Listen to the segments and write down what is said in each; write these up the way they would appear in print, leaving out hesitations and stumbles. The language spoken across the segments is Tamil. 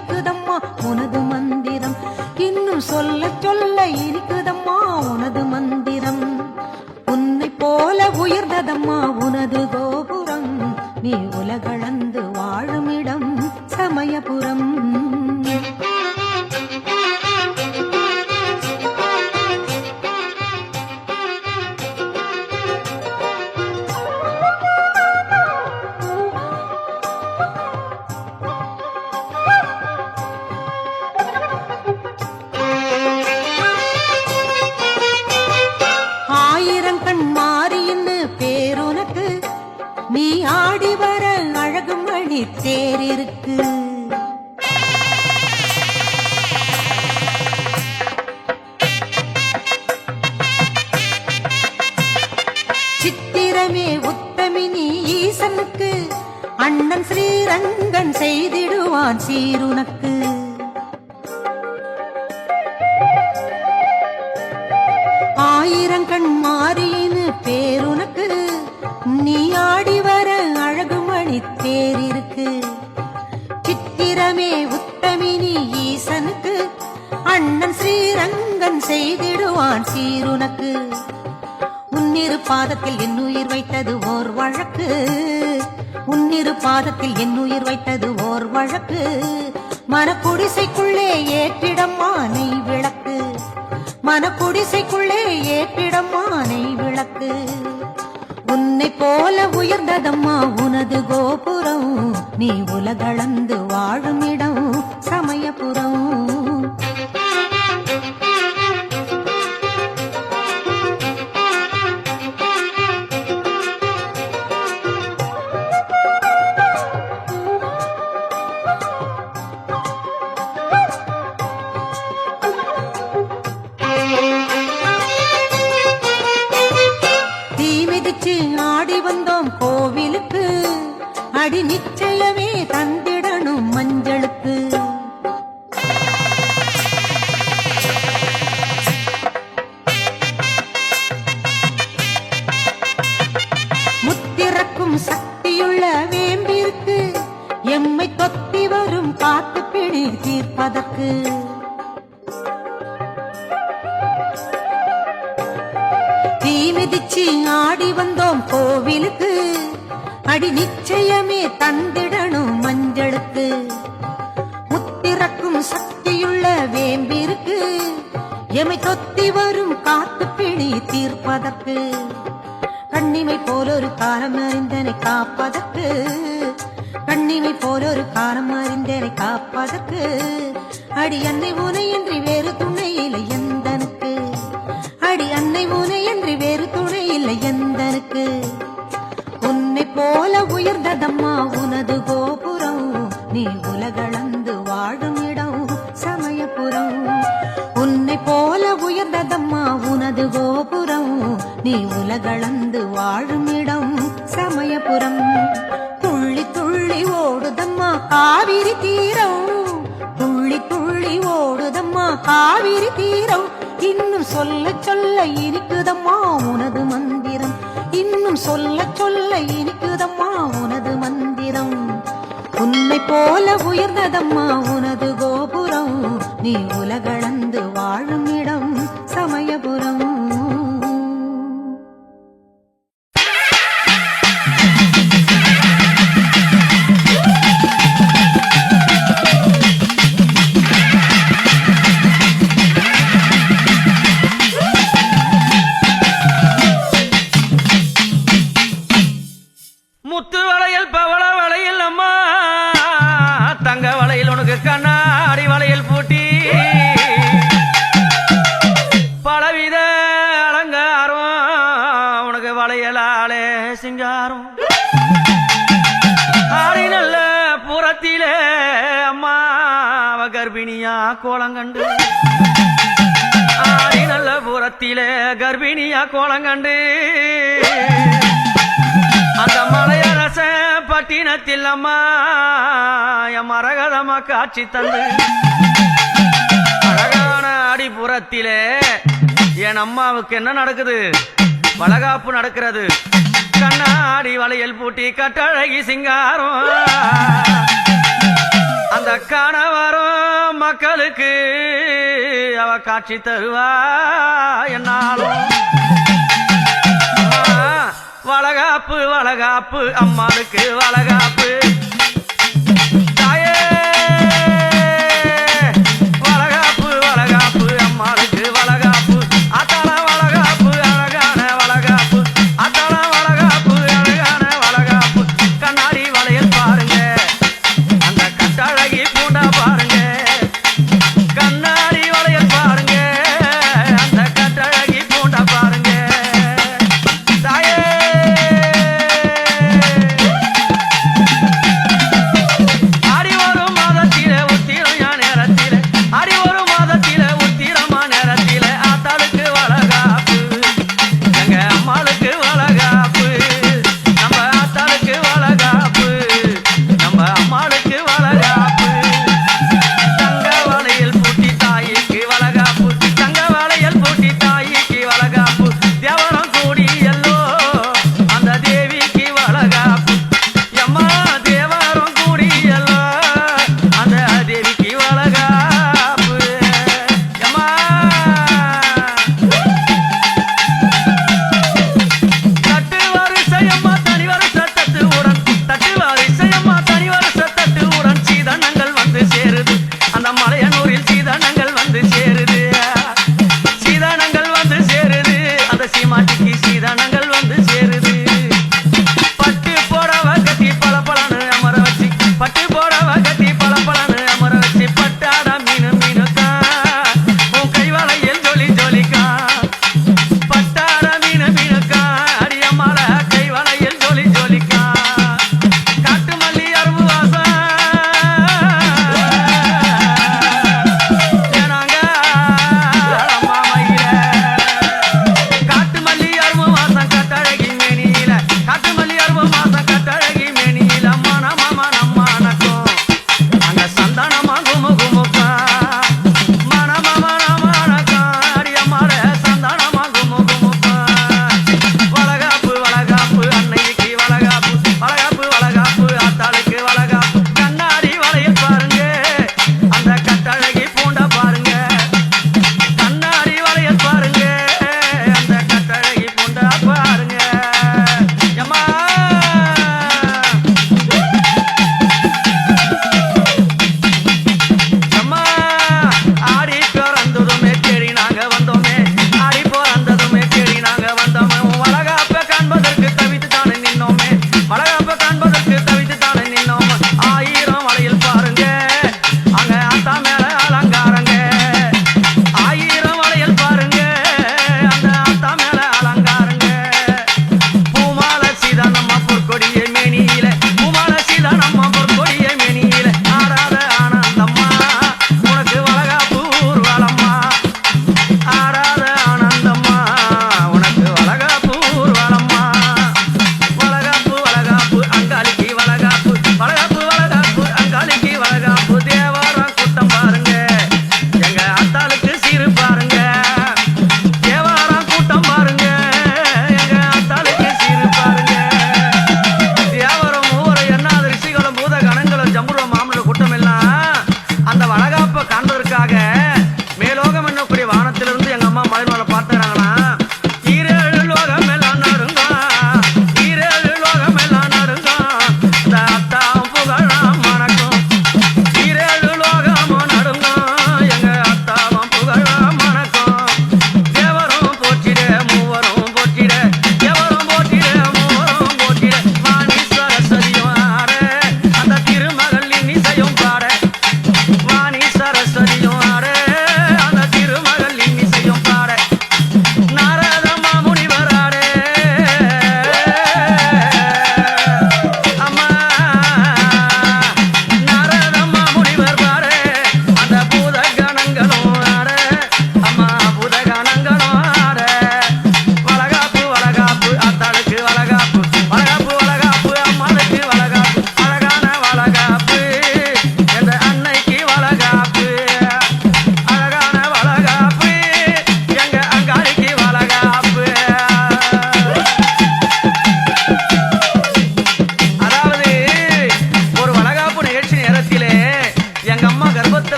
இனிக்குதம்மா உனது மந்திரம். இன்னும் சொல்ல சொல்ல இனிக்குதம்மா உனது மந்திரம். உன்னை போல உயர்ந்ததம்மா உனது கோபுரம். நீ உலகளந்து வாழும் இடம் சமயபுரம். நீ ஆடி வர அழகு மணி தேர் இருக்கு. சித்திரமே உத்தமினி ஈசனுக்கு அண்ணன் ஸ்ரீரங்கன் செய்திடுவான் சீருனக்கு. ஆயிரங்கண் மாறியின்னு பேருனக்கு. நீ ஆடி வர அழகு மணி தேர் இருக்கு. சித்திரமே உத்தமினி ஈசனுக்கு அண்ணன் ஸ்ரீரங்கன் செய்திடுவான் சீருனக்கு. உன்னிரு பாதத்தில் என் உயிர் வைத்தது ஓர் வழக்கு. உன்னிரு பாதத்தில் என் உயிர் வைத்தது ஓர் வழக்கு. மனக்குடிசைக்குள்ளே ஏற்றிடம்மா நெய் விளக்கு. மனக்குடிசைக்குள்ளே ஏற்றிடம்மா நெய் விளக்கு. உன்னை போல உயர்ந்ததம்மா உனது கோபுரம். நீ உலகளந்து வாழும் இடம் சமயபுரம். ஆடி வந்தோம் கோவிலுக்கு. அடி நிச்சயமே தந்திடணும் மஞ்சளுக்கு. முத்திறக்கும் சக்தியுள்ள வேம்பிற்கு எம்மை தொத்தி வரும் காத்து பிடி தீர்ப்பதற்கு. தீ மிதிச்சு ஆடி வந்தோம் கோவிலுக்கு. அடி நிச்சயமே தந்திடணும் மஞ்சளுக்கு. முத்திறக்கும் சக்தியுள்ள வேம்பிற்கு எமை தொத்தி வரும் காத்து பிடி தீர்ப்பதற்கு. கண்ணிமை போலொரு காலம் அறிந்தனை காப்பதற்கு. கண்ணிமை போலொரு காலம் அறிந்தனை காப்பதற்கு. அடி அன்னை உனையின்றி வேறு துணை இல்லை எந்தனுக்கு. அடி அன்னை உனையின்றி வேறு துணை இல்லை எந்தனுக்கு. உன்னை போல உயர்ந்ததம்மா உனது கோபுரம். நீ உலகளந்து வாழும் இடம் சமயபுரம். உன்னை போல உயர்ந்ததம்மா உனது கோபுரம். நீ உலகளந்து வாழும் இடம் சமயபுரம். துள்ளி துள்ளி ஓடுதம்மா காவிரி தீரம். துள்ளி துள்ளி ஓடுதம்மா காவிரி தீரம். இன்னும் சொல்ல சொல்ல இனிக்குதம்மா உனது மந்திரம். இன்னும் சொல்ல சொல்ல இனிக்குதம்மா உனது மந்திரம். உன்னை போல உயர்ந்ததம்மா உனது கோபுரம். நீ உலகளந்து வாழும் இடம் சமயபுரம். முத்து வளையல் பவள வளையல் அம்மா தங்க வளையல் உனக்கு கண்ணாடி வளையல் பூட்டி பலவித அலங்காரம் உனக்கு வளையலாலே சிங்காரம். ஆடி நல்ல புறத்திலே அம்மா கர்ப்பிணியா கோலங்கண்டு. ஆடி நல்ல புறத்திலே கர்ப்பிணியா கோலங்கண்டு. அந்த மலையரச பட்டினத்தில் அம்மா என் மரகதமா காட்சி தந்து அழகான அடிப்புறத்திலே என் அம்மாவுக்கு என்ன நடக்குது? வளகாப்பு நடக்கிறது. கண்ணாடி வளையல் பூட்டி கட்டழகி சிங்காரம். அந்த காண வரும் மக்களுக்கு அவ காட்சி தருவா என்னாலும் வளகாப்பு வளகாப்பு அம்மாளுக்கு வளகாப்பு தாயே வளகாப்பு வளகாப்பு அம்மாளுக்கு வளகாப்பு அத்தாள வளகாப்பு அழகான வளகாப்பு அத்தாள வளகாப்பு அழகான வளகாப்பு கண்ணாடி வளையல் பாருங்க அந்த கட்டழகி பூண்டா பாருங்க கண்ணாடி வளையல் பாருங்க அந்த கட்டழகி பூண்டா பாருங்க தாயே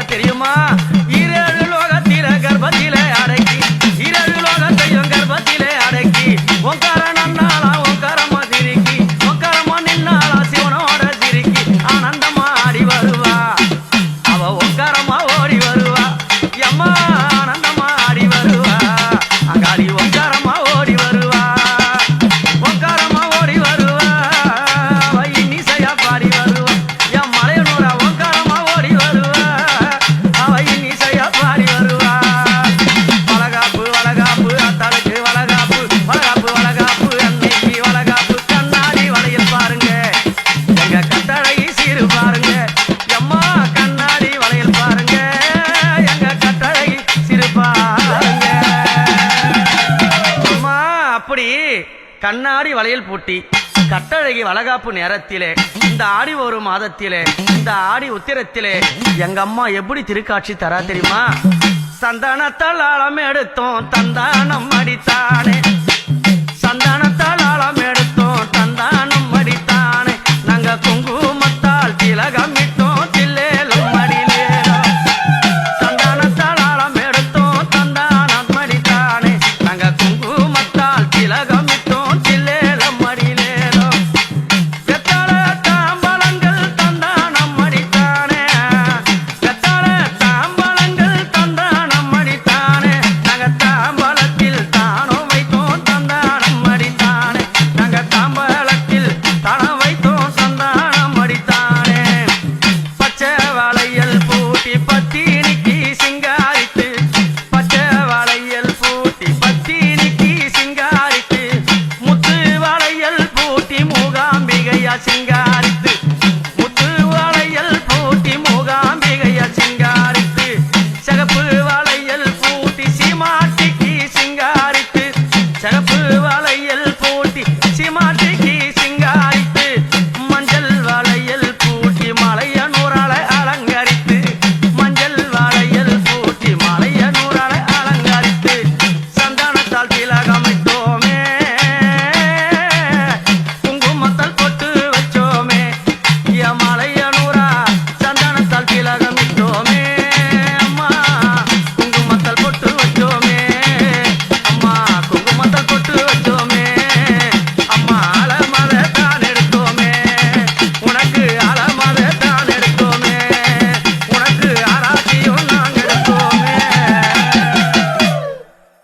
தெரியுமா? 7 லோகத்திலே கர்ப்பத்திலே அடக்கி 7 லோகத்தையும் கர்ப்பத்திலே அடக்கி ஓங்கார நன்னாளா ஓங்காரமா சிரிக்கி ஓங்காரமா நின்னாளா சிவனோட சிரிக்கி ஆனந்தமா ஆடி வருவா அவ ஓங்காரமா ஓடி வருவா எம்மா ஆனந்தமா ஆடி வருவா அங்காடி ஓங்காரமா ஓடி வருவா ஓங்காரமா ஓடி வருவா அவ இன்னிசையா பாடி வருவா என் மலையனூரா ஓங்காரமா ஓடி வருவா அவ இன்னிசையா பாடி வருவா வளகாப்பு வளகாப்பு அத்தாளுக்கு வளகாப்பு வளகாப்பு வளகாப்பு அன்னைக்கு வளகாப்பு கண்ணாடி வளையல் பாருங்க எங்க கட்டழகி சீரு பாருங்க எம்மா கண்ணாடி வளையல் பாருங்க எங்க கட்டழகி சிறு பாருங்க அம்மா அப்படி கண்ணாடி வளையல் பூட்டி கட்டழகி வளகாப்பு நேரத்திலே இந்த ஆடி ஒரு மாதத்திலே இந்த ஆடி உத்திரத்திலே எங்க அம்மா எப்படி திருக்காட்சி தரா தெரியுமா? சந்தானத்தால் ஆழம் எடுத்தோம் தந்தானம் அடித்தானே சந்தானத்தால் ஆழம் எடுத்தோம் தந்தானம் அடித்தானே நாங்க குங்குமத்தால் திலகம் இட்டோம் தில்லேலும் அடிலேலும் சந்தானத்தால் ஆழம் எடுத்தோம் தந்தானம் அடித்தானே நாங்க குங்குமத்தால் திலகம் இட்டோம் தில்லேலும் அடிலேலும் வெத்தல தாம்பலங்கள் தந்தானம் அடித்தானே வெத்தல தாம்பலங்கள் தந்தானம் அடித்தானே நாங்க தாம்பலத்தில் தானம் வைத்தோம் தந்தானம் அடித்தானே நாங்க தாம்பலத்தில் தானம் வைத்தோம் தந்தானம் அடித்தானே பச்சை வளையல் பூட்டி பத்தினிக்கு சிங்காரித்து பச்சை வளையல் பூட்டி பத்தினிக்கு சிங்காரித்து முத்து வளையல் பூட்டி மூகாம்பிகையா சிங்காரி